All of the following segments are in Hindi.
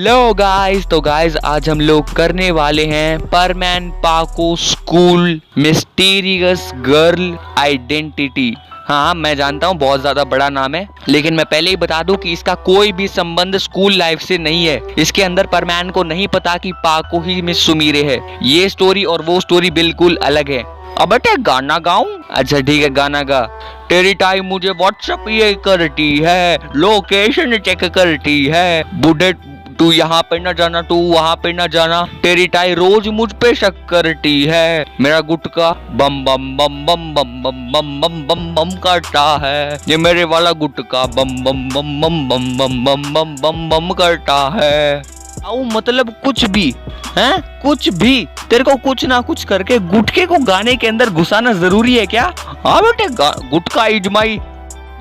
हेलो गाइस, तो गाइस आज हम लोग करने वाले हैं परमैन पाको स्कूल मिस्टीरियस गर्ल आइडेंटिटी। हाँ, मैं जानता हूँ बहुत ज्यादा बड़ा नाम है, लेकिन मैं पहले ही बता दूं कि इसका कोई भी संबंध स्कूल लाइफ से नहीं है। इसके अंदर परमैन को नहीं पता कि पाको ही मिस सुमीरे है। ये स्टोरी और वो स्टोरी बिल्कुल अलग है। अब बेटे गाना गाऊं? अच्छा ठीक है, गाना गा। तेरी टाइम मुझे व्हाट्सएप ये करती है, लोकेशन चेक करती है, बूढ़े तू यहाँ पे न जाना, तू वहाँ पे न जाना, तेरी टाई रोज मुझ पे शक करती है, मेरा गुटका बम बम बम बम बम बम बम बम बम बम करता है, ये मेरे वाला गुटका बम बम बम बम बम बम बम बम बम बम करता है। आओ मतलब कुछ भी है, कुछ भी तेरे को कुछ ना कुछ करके गुटके को गाने के अंदर घुसाना जरूरी है क्या? हाँ बेटे, गुटका इज माई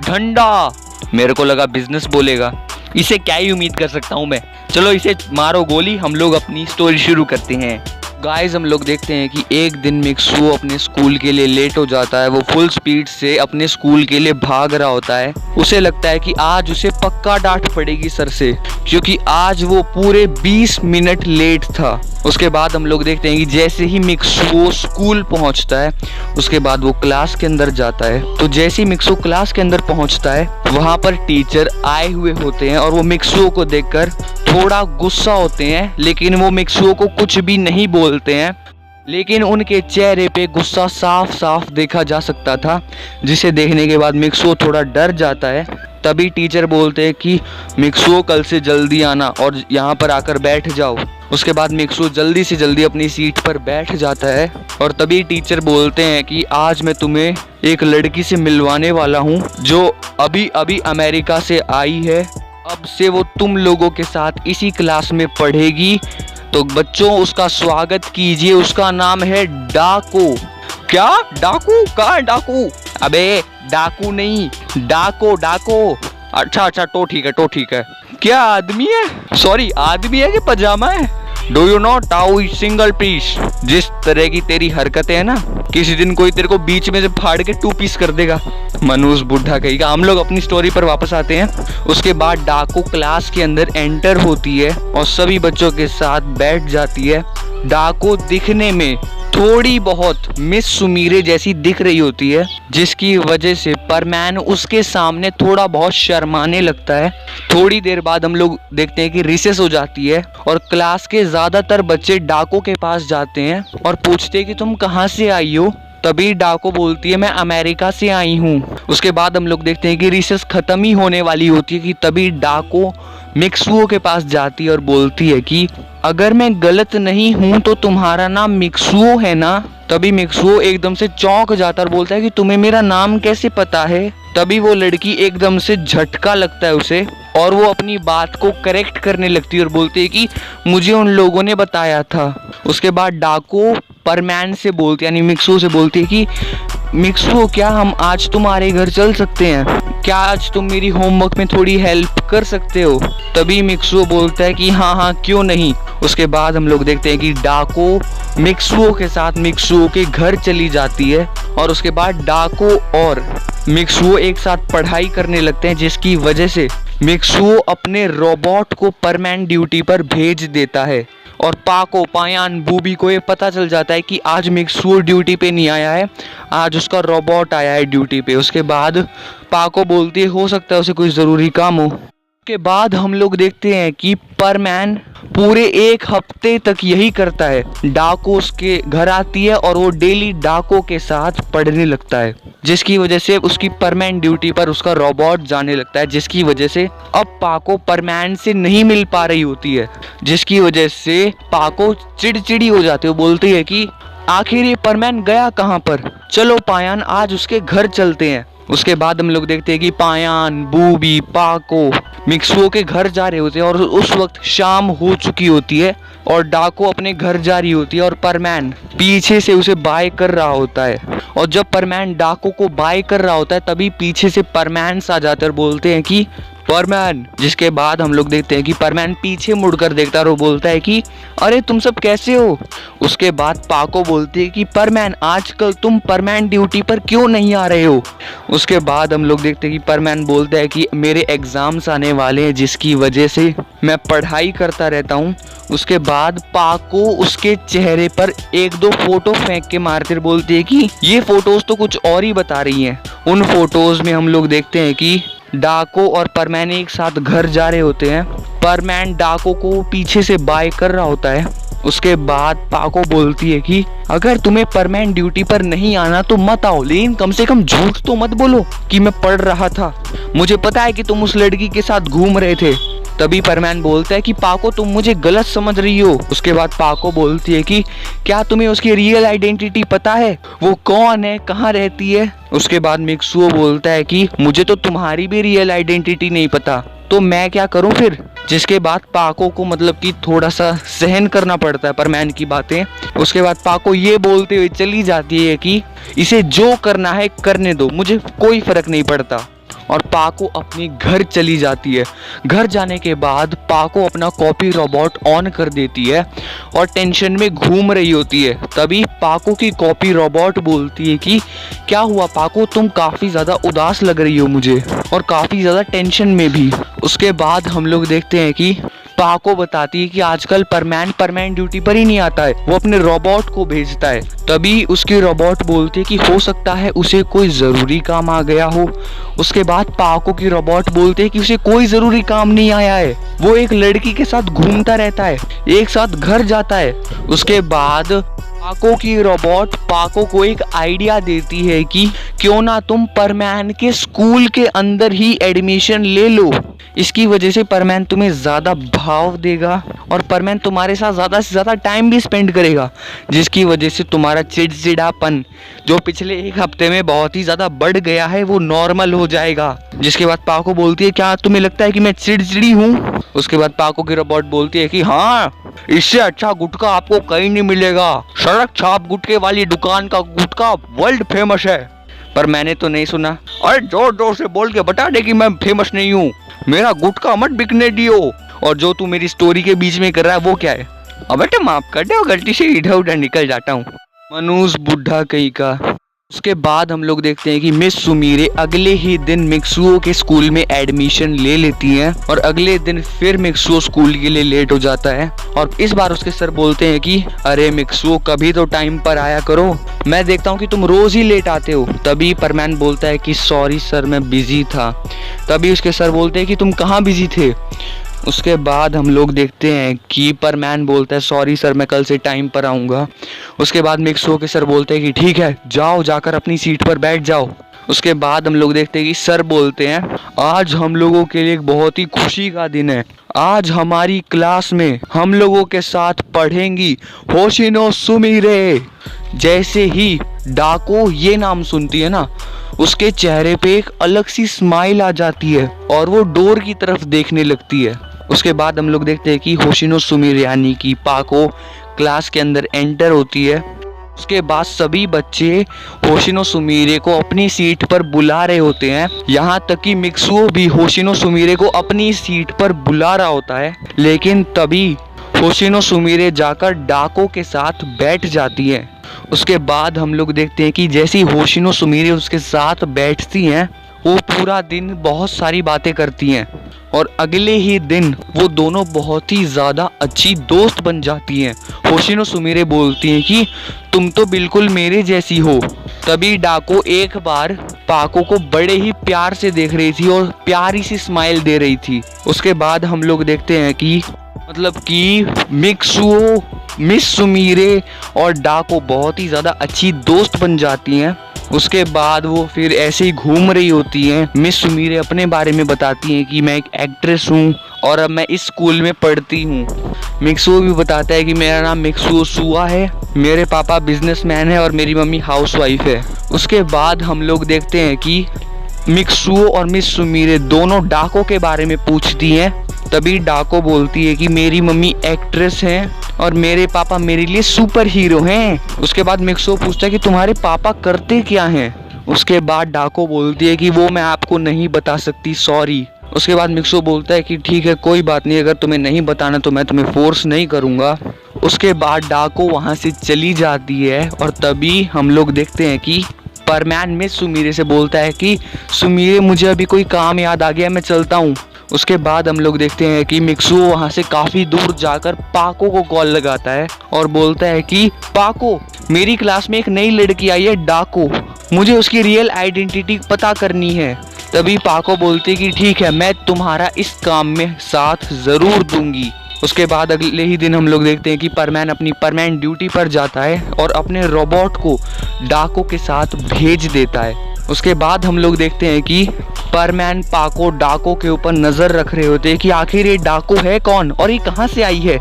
झंडा। मेरे को लगा बिजनेस बोलेगा, इसे क्या ही उम्मीद कर सकता हूँ मैं। चलो इसे मारो गोली, हम लोग अपनी स्टोरी शुरू करते हैं। गाइस हम लोग देखते हैं कि एक दिन मिक्सू अपने स्कूल के लिए लेट हो जाता है। वो फुल स्पीड से अपने स्कूल के लिए भाग रहा होता है। उसे लगता है कि आज उसे पक्का डांट पड़ेगी सर से, क्योंकि आज वो पूरे 20 मिनट लेट था। उसके बाद हम लोग देखते हैं कि जैसे ही मिक्सू स्कूल पहुंचता है, उसके बाद वो क्लास के अंदर जाता है। तो जैसे ही मिक्सू क्लास के अंदर पहुंचता है, वहां पर टीचर आए हुए होते हैं और वो मिक्सू को देखकर थोड़ा गुस्सा होते हैं, लेकिन वो मिक्सू को कुछ भी नहीं बोलते हैं। लेकिन उनके चेहरे पे गुस्सा साफ साफ देखा जा सकता था, जिसे देखने के बाद मिक्सू थोड़ा डर जाता है। तभी टीचर बोलते हैं कि मिक्सू कल से जल्दी आना और यहाँ पर आकर बैठ जाओ। उसके बाद मिक्सू जल्दी से जल्दी अपनी सीट पर बैठ जाता है और तभी टीचर बोलते हैं कि आज मैं तुम्हें एक लड़की से मिलवाने वाला हूँ जो अभी अभी अमेरिका से आई है। अब से वो तुम लोगों के साथ इसी क्लास में पढ़ेगी। तो बच्चों उसका स्वागत कीजिए, उसका नाम है डाको। क्या डाकू? कहाँ है डाकू? अबे डाकू नहीं, डाको डाको। अच्छा तो ठीक है। क्या आदमी है? सॉरी, आदमी है कि पजामा है? Do you know tau is single piece? जिस तरह की तेरी हरकतें है ना, किसी दिन कोई तेरे को बीच में से फाड़ के 2 पीस कर देगा। मनूस बुढ़ा कहेगा। हम लोग अपनी स्टोरी पर वापस आते हैं। उसके बाद डाको क्लास के अंदर एंटर होती है और सभी बच्चों के साथ बैठ जाती है। डाको दिखने में थोड़ी बहुत मिस सुमीरे जैसी दिख रही होती है, जिसकी वजह से परमैन उसके सामने थोड़ा बहुत शर्माने लगता है। थोड़ी देर बाद हम लोग देखते हैं कि रिसेस हो जाती है और क्लास के ज्यादातर बच्चे डाको के पास जाते हैं और पूछते हैं कि तुम कहाँ से आई हो। तभी डाको बोलती है मैं अमेरिका से आई हूँ। उसके बाद हम लोग देखते हैं कि रिसेस खत्म ही होने वाली होती है कि तभी डाको मिक्सुओ के पास जाती है और बोलती है कि अगर मैं गलत नहीं हूँ तो तुम्हारा नाम मिक्सुओ है ना? तभी मिक्सुओ एकदम से चौंक जाता और बोलता है कि तुम्हें मेरा नाम कैसे पता है? तभी वो लड़की एकदम से झटका लगता है उसे और वो अपनी बात को करेक्ट करने लगती है और बोलती है कि मुझे उन लोगों ने बताया था। उसके बाद डाको परमैन से बोलती है, यानी मिक्सुओ से बोलती है कि मिक्सुओ क्या हम आज तुम्हारे घर चल सकते हैं? क्या आज तुम मेरी होमवर्क में थोड़ी हेल्प कर सकते हो? तभी मिक्सुओ बोलता है कि हाँ क्यों नहीं। उसके बाद हम लोग देखते हैं कि डाको मिक्सुओ के साथ मिक्सुओ के घर चली जाती है और उसके बाद डाको और मिक्सुओ एक साथ पढ़ाई करने लगते हैं, जिसकी वजह से मिक्सुओ अपने रोबोट को परमैन ड्यूटी पर भेज देता है और पाको पायान बूबी को ये पता चल जाता है कि आज मिक्सुओ ड्यूटी पे नहीं आया है, आज उसका रोबोट आया है ड्यूटी पे। उसके बाद पाको बोलती है हो सकता है उसे कोई ज़रूरी काम हो। के बाद हम लोग देखते हैं कि परमैन पूरे 1 हफ्ते तक यही करता है। डाको उसके घर आती है और वो डेली डाको के साथ पढ़ने लगता है, जिसकी वजह से उसकी परमैन ड्यूटी पर उसका रोबोट जाने लगता है, जिसकी वजह से अब पाको परमैन से नहीं मिल पा रही होती है, जिसकी वजह से पाको चिड़चिड़ी हो जाती है। वो बोलती है कि आखिर ये परमैन गया कहाँ पर? चलो पायान आज उसके घर चलते हैं। उसके बाद हम लोग देखते हैं कि पायान बूबी पाको मिक्सुओ के घर जा रहे होते हैं और उस वक्त शाम हो चुकी होती है और डाको अपने घर जा रही होती है और परमैन पीछे से उसे बाय कर रहा होता है। और जब परमैन डाको को बाय कर रहा होता है, तभी पीछे से परमैन आ जाते हैं और बोलते हैं कि परमैन। जिसके बाद हम लोग देखते हैं कि परमैन पीछे मुड़कर देखता है और वो बोलता है कि अरे तुम सब कैसे हो। उसके बाद पाको बोलती है कि परमैन आजकल तुम परमैन ड्यूटी पर क्यों नहीं आ रहे हो। उसके बाद हम लोग देखते हैं कि परमैन बोलता है कि मेरे एग्जाम्स आने वाले हैं जिसकी वजह से मैं पढ़ाई करता रहता हूँ। उसके बाद पाको उसके चेहरे पर एक दो फोटो फेंक के मारते बोलती है कि ये फोटोज तो कुछ और ही बता रही हैं। उन फोटोज में हम लोग देखते हैं कि डाको और परमैन एक साथ घर जा रहे होते हैं। परमैन डाको को पीछे से बाय कर रहा होता है। उसके बाद पाको बोलती है कि अगर तुम्हें परमैन ड्यूटी पर नहीं आना तो मत आओ, लेकिन कम से कम झूठ तो मत बोलो कि मैं पढ़ रहा था। मुझे पता है कि तुम उस लड़की के साथ घूम रहे थे। तभी परमैन बोलता है कि पाको तुम मुझे गलत समझ रही हो। उसके बाद पाको बोलती है कि क्या तुम्हें उसकी रियल आइडेंटिटी पता है, वो कौन है, कहाँ रहती है। उसके बाद मिक्सुओ बोलता है कि मुझे तो तुम्हारी भी रियल आइडेंटिटी नहीं पता, तो मैं क्या करूं फिर। जिसके बाद पाको को मतलब कि थोड़ा सा सहन करना पड़ता है परमैन की बातें। उसके बाद पाको ये बोलते हुए चली जाती है कि इसे जो करना है करने दो, मुझे कोई फर्क नहीं पड़ता। और पाको अपने घर चली जाती है। घर जाने के बाद पाको अपना कॉपी रोबोट ऑन कर देती है और टेंशन में घूम रही होती है। तभी पाको की कॉपी रोबोट बोलती है कि क्या हुआ पाको, तुम काफ़ी ज़्यादा उदास लग रही हो मुझे, और काफ़ी ज़्यादा टेंशन में भी। उसके बाद हम लोग देखते हैं कि पाको बताती है कि आजकल परमैन ड्यूटी पर ही नहीं आता है, वो अपने रोबोट को भेजता है। तभी उसकी रोबोट बोलती है कि हो सकता है उसे कोई ज़रूरी काम आ गया हो। उसके बाद पाको की रोबोट बोलते है कि उसे कोई ज़रूरी काम नहीं आया है, वो एक लड़की के साथ घूमता रहता है, एक साथ घर जाता है। उसके बाद पाको की रोबोट पाको को एक आइडिया देती है कि क्यों ना तुम परमैन के स्कूल के अंदर ही एडमिशन ले लो। इसकी वजह से परमैन तुम्हें ज़्यादा भाव देगा और परमैन तुम्हारे साथ ज़्यादा से ज़्यादा टाइम भी स्पेंड करेगा, जिसकी वजह से तुम्हारा चिड़चिड़ापन जो पिछले एक हफ्ते में बहुत ही ज़्यादा बढ़ गया है वो नॉर्मल हो जाएगा। जिसके बाद पाको बोलती है क्या तुम्हें लगता है कि मैं चिड़चिड़ी हूँ। उसके बाद पाको की रोबोट बोलती है कि हाँ, इससे अच्छा गुटखा आपको कहीं नहीं मिलेगा, सड़क छाप गुटके वाली दुकान का गुटखा वर्ल्ड फेमस है। पर मैंने तो नहीं सुना। अरे जोर जोर से बोल के बता दे कि मैं फेमस नहीं हूँ, मेरा गुटखा मत बिकने दियो। और जो तू मेरी स्टोरी के बीच में कर रहा है वो क्या है। अब बेटे माफ कर दे, गलती से इधर उधर निकल जाता हूँ। मनूस बुढ़ा कहीं का। उसके बाद हम लोग देखते हैं कि मिस सुमीरे अगले ही दिन मिक्सुओ के स्कूल में एडमिशन ले लेती हैं और अगले दिन फिर मिक्सुओ स्कूल के लिए लेट हो जाता है। और इस बार उसके सर बोलते हैं कि अरे मिक्सुओ कभी तो टाइम पर आया करो, मैं देखता हूँ कि तुम रोज ही लेट आते हो। तभी परमैन बोलता है कि सॉरी सर मैं बिजी था। तभी उसके सर बोलते हैं कि तुम कहाँ बिजी थे। उसके बाद हम लोग देखते हैं कि परमैन बोलता है सॉरी सर मैं कल से टाइम पर आऊँगा। उसके बाद मिक्सुओ के सर बोलते हैं कि ठीक है जाओ, जाकर अपनी सीट पर बैठ जाओ। उसके बाद हम लोग देखते हैं कि सर बोलते हैं आज हम लोगों के लिए एक बहुत ही खुशी का दिन है। आज हमारी क्लास में हम लोगों के साथ पढ़ेंगी होशिनो सुमीरे। जैसे ही डाको ये नाम सुनती है ना, उसके चेहरे पे एक अलग सी स्माइल आ जाती है और वो डोर की तरफ देखने लगती है। उसके बाद हम लोग देखते हैं कि होशिनो सुमीरे यानी कि पाको क्लास के अंदर एंटर होती है। उसके बाद सभी बच्चे होशिनो सुमीरे को अपनी सीट पर बुला रहे होते हैं, यहाँ तक कि मिक्सुओ भी होशिनो सुमीरे को अपनी सीट पर बुला रहा होता है। लेकिन तभी होशिनो सुमीरे जाकर डाको के साथ बैठ जाती है। उसके बाद हम लोग देखते हैं कि जैसी होशिनो सुमीरे उसके साथ बैठती हैं वो पूरा दिन बहुत सारी बातें करती हैं और अगले ही दिन वो दोनों बहुत ही ज़्यादा अच्छी दोस्त बन जाती हैं। होशिनो सुमीरे बोलती हैं कि तुम तो बिल्कुल मेरे जैसी हो। तभी डाको एक बार पाको को बड़े ही प्यार से देख रही थी और प्यारी सी स्माइल दे रही थी। उसके बाद हम लोग देखते हैं कि मतलब कि मिक्सुओ, मिस सुमीरे और डाको बहुत ही ज़्यादा अच्छी दोस्त बन जाती हैं। उसके बाद वो फिर ऐसे ही घूम रही होती हैं। मिस सुमीरे अपने बारे में बताती हैं कि मैं एक एक्ट्रेस हूँ और अब मैं इस स्कूल में पढ़ती हूँ। मिक्सुओ भी बताता है कि मेरा नाम मिक्सुओ सुआ है, मेरे पापा बिजनेसमैन है और मेरी मम्मी हाउसवाइफ है। उसके बाद हम लोग देखते हैं कि मिक्सुओ और मिस सुमीरे दोनों डाको के बारे में पूछती हैं। तभी डाको बोलती है कि मेरी मम्मी एक्ट्रेस हैं और मेरे पापा मेरे लिए सुपर हीरो हैं। उसके बाद मिक्सुओ पूछता है कि तुम्हारे पापा करते क्या हैं। उसके बाद डाको बोलती है कि वो मैं आपको नहीं बता सकती, सॉरी। उसके बाद मिक्सो बोलता है कि ठीक है कोई बात नहीं, अगर तुम्हें नहीं बताना तो मैं तुम्हें फोर्स नहीं करूँगा। उसके बाद डाको वहाँ से चली जाती है और तभी हम लोग देखते हैं कि परमैन मिस सुमीरे से बोलता है कि सुमीरे मुझे अभी कोई काम याद आ गया, मैं चलता हूँ। उसके बाद हम लोग देखते हैं कि मिक्सू वहाँ से काफ़ी दूर जाकर पाको को कॉल लगाता है और बोलता है कि पाको, मेरी क्लास में एक नई लड़की आई है डाको, मुझे उसकी रियल आइडेंटिटी पता करनी है। तभी पाको बोलती है कि ठीक है, मैं तुम्हारा इस काम में साथ ज़रूर दूंगी। उसके बाद अगले ही दिन हम लोग देखते हैं कि परमैन अपनी परमानेंट ड्यूटी पर जाता है और अपने रोबोट को डाको के साथ भेज देता है। उसके बाद हम लोग देखते हैं कि परमैन पाको डाको के ऊपर नज़र रख रहे होते हैं कि आखिर ये डाको है कौन और ये कहाँ से आई है।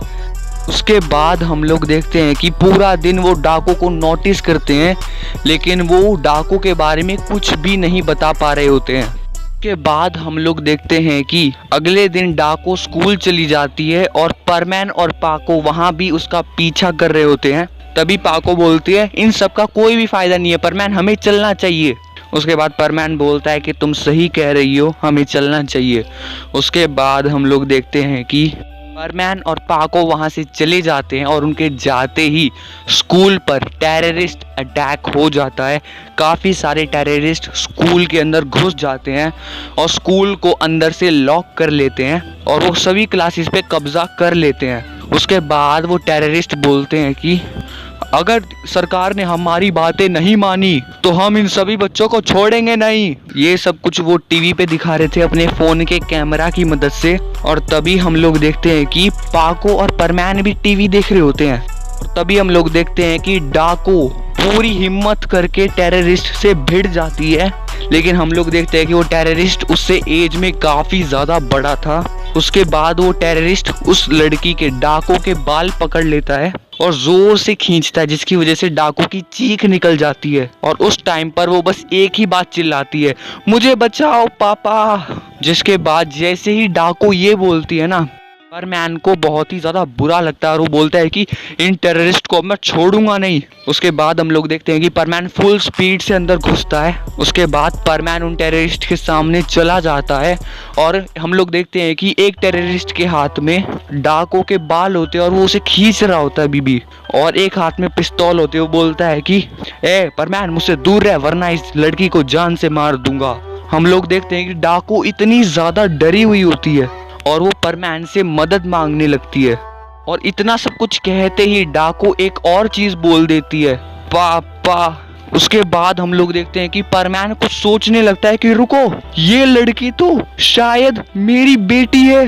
उसके बाद हम लोग देखते हैं कि पूरा दिन वो डाको को नोटिस करते हैं, लेकिन वो डाको के बारे में कुछ भी नहीं बता पा रहे होते हैं। के बाद हम लोग देखते हैं कि अगले दिन डाको स्कूल चली जाती है और परमैन और पाको वहाँ भी उसका पीछा कर रहे होते हैं। तभी पाको बोलती है इन सब का कोई भी फायदा नहीं है परमैन, हमें चलना चाहिए। उसके बाद परमैन बोलता है कि तुम सही कह रही हो, हमें चलना चाहिए। उसके बाद हम लोग देखते हैं कि परमैन और पाको वहाँ से चले जाते हैं और उनके जाते ही स्कूल पर टेररिस्ट अटैक हो जाता है। काफ़ी सारे टेररिस्ट स्कूल के अंदर घुस जाते हैं और स्कूल को अंदर से लॉक कर लेते हैं और वो सभी क्लासेस पे कब्जा कर लेते हैं। उसके बाद वो टेररिस्ट बोलते हैं कि अगर सरकार ने हमारी बातें नहीं मानी तो हम इन सभी बच्चों को छोड़ेंगे नहीं। ये सब कुछ वो टीवी पे दिखा रहे थे अपने फ़ोन के कैमरा की मदद से। और तभी हम लोग देखते हैं कि पाको और परमैन भी टीवी देख रहे होते हैं और तभी हम लोग देखते हैं कि डाको पूरी हिम्मत करके टेररिस्ट से भिड़ जाती है, लेकिन हम लोग देखते हैं कि वो टेररिस्ट उससे एज में काफ़ी ज़्यादा बड़ा था। उसके बाद वो टेररिस्ट उस लड़की के डाको के बाल पकड़ लेता है और जोर से खींचता है, जिसकी वजह से डाको की चीख निकल जाती है और उस टाइम पर वो बस एक ही बात चिल्लाती है, मुझे बचाओ पापा। जिसके बाद जैसे ही डाको ये बोलती है ना, परमैन को बहुत ही ज़्यादा बुरा लगता है और वो बोलता है कि इन टेररिस्ट को मैं छोड़ूंगा नहीं। उसके बाद हम लोग देखते हैं कि परमैन फुल स्पीड से अंदर घुसता है। उसके बाद परमैन उन टेररिस्ट के सामने चला जाता है और हम लोग देखते हैं कि एक टेररिस्ट के हाथ में डाको के बाल होते हैं और वो उसे खींच रहा होता है बीबी, और एक हाथ में पिस्तौल होते हैं। वो बोलता है कि ए परमैन, मुझसे दूर रह वरना इस लड़की को जान से मार दूंगा। हम लोग देखते हैं कि डाको इतनी ज़्यादा डरी हुई होती है और वो परमैन से मदद मांगने लगती है और इतना सब कुछ कहते ही डाको एक और चीज बोल देती है, पापा। उसके बाद हम लोग देखते हैं कि परमैन कुछ सोचने लगता है कि रुको, ये लड़की तो शायद मेरी बेटी है।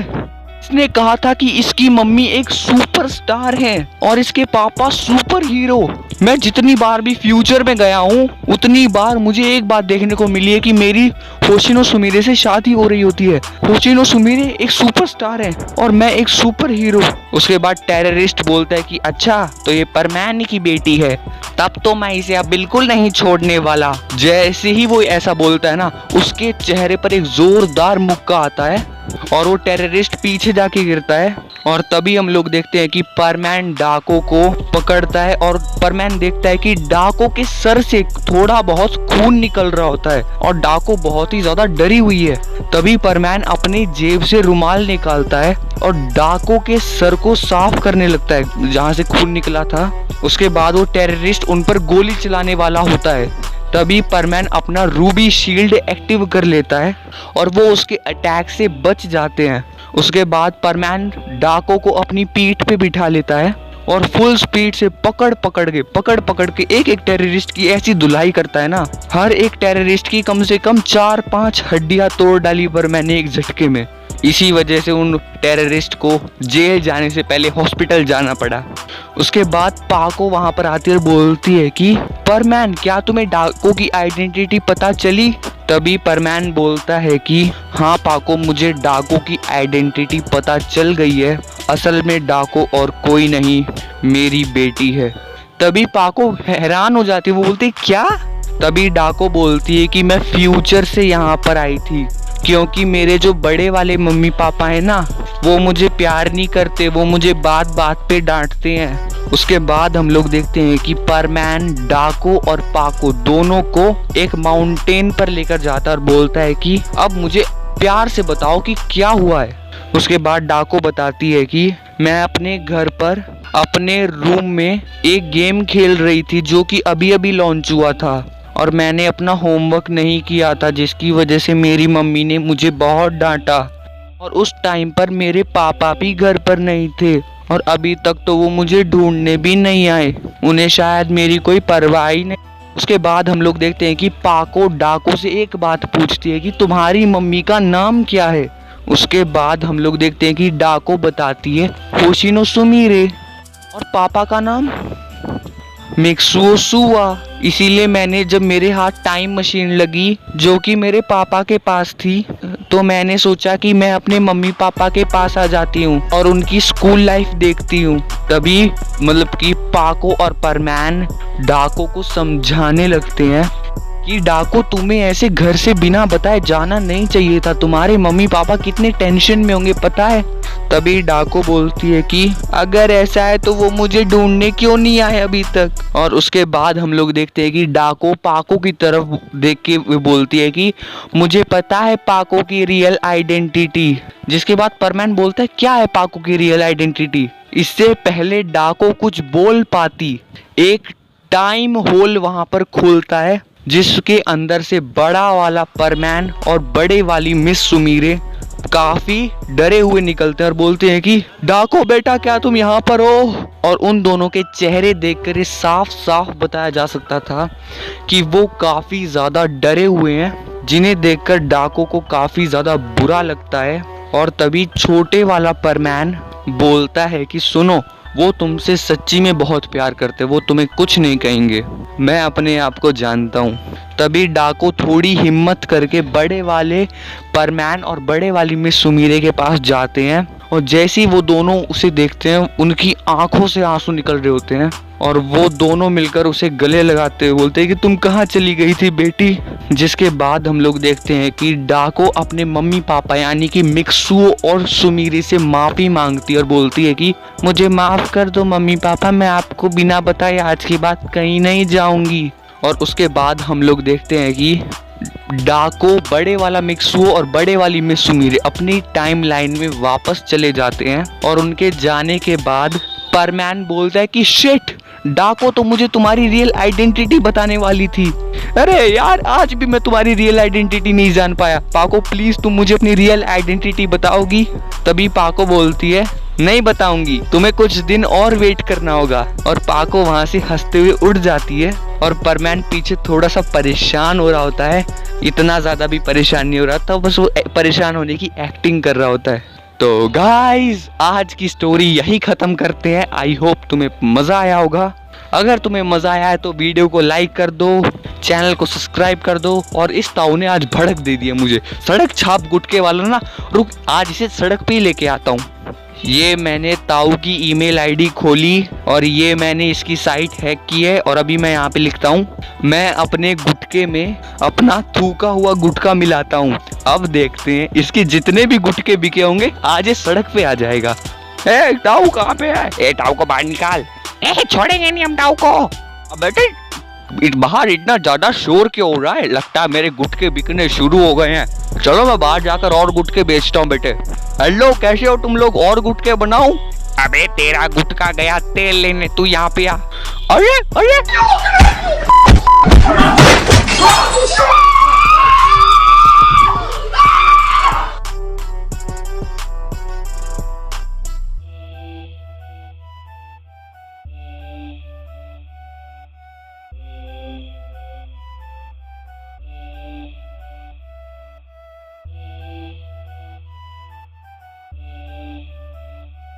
इसने कहा था कि इसकी मम्मी एक सुपरस्टार है और इसके पापा सुपर हीरो। मैं जितनी बार भी फ्यूचर में गया हूँ उतनी बार मुझे एक बात देखने को मिली है कि मेरी होशिनो सुमीरे से शादी हो रही होती है। होशिनो सुमीरे एक सुपरस्टार है और मैं एक सुपर हीरो। उसके बाद टेररिस्ट बोलता है कि अच्छा तो ये परमैन की बेटी है, तब तो मैं इसे अब बिल्कुल नहीं छोड़ने वाला। जैसे ही वो ऐसा बोलता है ना, उसके चेहरे पर एक जोरदार मुक्का आता है और वो टेररिस्ट पीछे जाके गिरता है और तभी हम लोग देखते हैं कि परमैन डाको को पकड़ता है और परमैन देखता है कि डाको के सर से थोड़ा बहुत खून निकल रहा होता है और डाको बहुत ही ज्यादा डरी हुई है। तभी परमैन अपनी जेब से रुमाल निकालता है और डाको के सर को साफ करने लगता है जहाँ से खून निकला था। उसके बाद वो टेररिस्ट उन पर गोली चलाने वाला होता है। तभी परमैन अपना रूबी शील्ड एक्टिव कर लेता है और वो उसके अटैक से बच जाते हैं। उसके बाद परमैन डाको को अपनी पीठ पे बिठा लेता है और फुल स्पीड से पकड़ पकड़ के एक टेररिस्ट की ऐसी धुलाई करता है ना, हर एक टेररिस्ट की कम से कम 4-5 हड्डियां तोड़ डाली परमैन ने एक झटके में। इसी वजह से उन टेररिस्ट को जेल जाने से पहले हॉस्पिटल जाना पड़ा। उसके बाद पाको वहां पर आती है और बोलती है कि परमैन, क्या तुम्हें डाको की आइडेंटिटी पता चली? तभी परमैन बोलता है कि हाँ पाको, मुझे डाको की आइडेंटिटी पता चल गई है। असल में डाको और कोई नहीं, मेरी बेटी है। तभी पाको हैरान हो जाती है, वो बोलती क्या? तभी डाको बोलती है कि मैं फ्यूचर से यहाँ पर आई थी क्योंकि मेरे जो बड़े वाले मम्मी पापा हैं ना, वो मुझे प्यार नहीं करते, वो मुझे बात बात पे डांटते हैं। उसके बाद हम लोग देखते हैं कि परमैन डाको और पाको दोनों को एक माउंटेन पर लेकर जाता है और बोलता है कि अब मुझे प्यार से बताओ कि क्या हुआ है। उसके बाद डाको बताती है कि मैं अपने घर पर अपने रूम में एक गेम खेल रही थी जो कि अभी अभी लॉन्च हुआ था और मैंने अपना होमवर्क नहीं किया था, जिसकी वजह से मेरी मम्मी ने मुझे बहुत डांटा और उस टाइम पर मेरे पापा भी घर पर नहीं थे और अभी तक तो वो मुझे ढूंढने भी नहीं आए, उन्हें शायद मेरी कोई परवाह ही नहीं। उसके बाद हम लोग देखते हैं कि पाको डाको से एक बात पूछती है कि तुम्हारी मम्मी का नाम क्या है। उसके बाद हम लोग देखते हैं कि डाको बताती है होशिनो सुमिरे और पापा का नाम मिक्सुओ सुआ। इसीलिए मैंने जब मेरे हाथ टाइम मशीन लगी जो कि मेरे पापा के पास थी तो मैंने सोचा कि मैं अपने मम्मी पापा के पास आ जाती हूँ और उनकी स्कूल लाइफ देखती हूँ। तभी मतलब कि पाको और परमैन डाको को समझाने लगते हैं कि डाको तुम्हें ऐसे घर से बिना बताए जाना नहीं चाहिए था, तुम्हारे मम्मी पापा कितने टेंशन में होंगे पता है। तभी डाको बोलती है कि अगर ऐसा है तो वो मुझे ढूंढने क्यों नहीं आए अभी तक। और उसके बाद हम लोग देखते हैं कि डाको पाको की तरफ देख के बोलती है कि मुझे पता है पाको की रियल आइडेंटिटी। जिसके बाद परमैन बोलता है क्या है पाको की रियल आइडेंटिटी। इससे पहले डाको कुछ बोल पाती एक टाइम होल वहां पर खुलता है जिसके अंदर से बड़ा वाला परमैन और बड़े वाली मिस सुमिरे काफी डरे हुए निकलते हैं और बोलते हैं कि डाको बेटा क्या तुम यहाँ पर हो। और उन दोनों के चेहरे देखकर साफ साफ बताया जा सकता था कि वो काफी ज्यादा डरे हुए हैं, जिन्हें देखकर डाको को काफी ज्यादा बुरा लगता है। और तभी छोटे वाला परमैन बोलता है कि सुनो, वो तुमसे सच्ची में बहुत प्यार करते, वो तुम्हें कुछ नहीं कहेंगे, मैं अपने आप को जानता हूँ। तभी डाको थोड़ी हिम्मत करके बड़े वाले परमैन और बड़े वाली मिस सुमिरे के पास जाते हैं और जैसे ही वो दोनों उसे देखते हैं उनकी आंखों से आंसू निकल रहे होते हैं और वो दोनों मिलकर उसे गले लगाते हुए बोलते हैं कि तुम कहाँ चली गई थी बेटी। जिसके बाद हम लोग देखते हैं कि डाको अपने मम्मी पापा यानी कि मिक्सुओ और सुमिरे से माफ़ी मांगती है और बोलती है कि मुझे माफ़ कर दो मम्मी पापा, मैं आपको बिना बताए आज की बात कहीं नहीं जाऊंगी। और उसके बाद हम लोग देखते हैं कि डाको, बड़े वाला मिक्सुओ और बड़े वाली मिस सुमिरे अपनी टाइम लाइन में वापस चले जाते हैं और उनके जाने के बाद परमैन बोलता है कि शिट, डाको तो मुझे तुम्हारी रियल आइडेंटिटी बताने वाली थी। अरे यार, आज भी मैं तुम्हारी रियल आइडेंटिटी नहीं जान पाया। पाको प्लीज तुम मुझे अपनी रियल आइडेंटिटी बताओगी। तभी पाको बोलती है नहीं बताऊंगी, तुम्हें कुछ दिन और वेट करना होगा। और पाको वहां से हंसते हुए उड़ जाती है और परमैन पीछे थोड़ा सा परेशान हो रहा होता है, इतना ज्यादा भी परेशान नहीं हो रहा था, बस वो परेशान होने की एक्टिंग कर रहा होता है। तो गाइस, आज की स्टोरी यही खत्म करते हैं। आई होप तुम्हें मजा आया होगा। अगर तुम्हें मजा आया है तो वीडियो को लाइक कर दो, चैनल को सब्सक्राइब कर दो। और इस ताऊ ने आज भड़क दे दिया मुझे, सड़क छाप गुटके वाला ना, रुक आज इसे सड़क पे ही लेके आता हूँ। ये मैंने ताऊ की ईमेल आईडी खोली और ये मैंने इसकी साइट हैक की है और अभी मैं यहाँ पे लिखता हूँ, मैं अपने गुटके में अपना थूका हुआ गुटका मिलाता हूँ। अब देखते हैं इसके जितने भी गुटके बिके होंगे आज ये सड़क पे आ जाएगा। ए ताऊ कहाँ पे है? ए ताऊ को बाहर निकाल। छोड़ेंगे नहीं हम ताऊ को। बेटे बाहर इतना ज्यादा शोर क्यों हो रहा है? लगता है मेरे गुटके बिकने शुरू हो गए हैं। चलो मैं बाहर जाकर और गुटके बेचता हूँ। बेटे हेलो, कैसे हो तुम लोग? और गुटके बनाऊं? अबे तेरा गुटका गया तेल लेने, तू यहाँ पे आ। अरे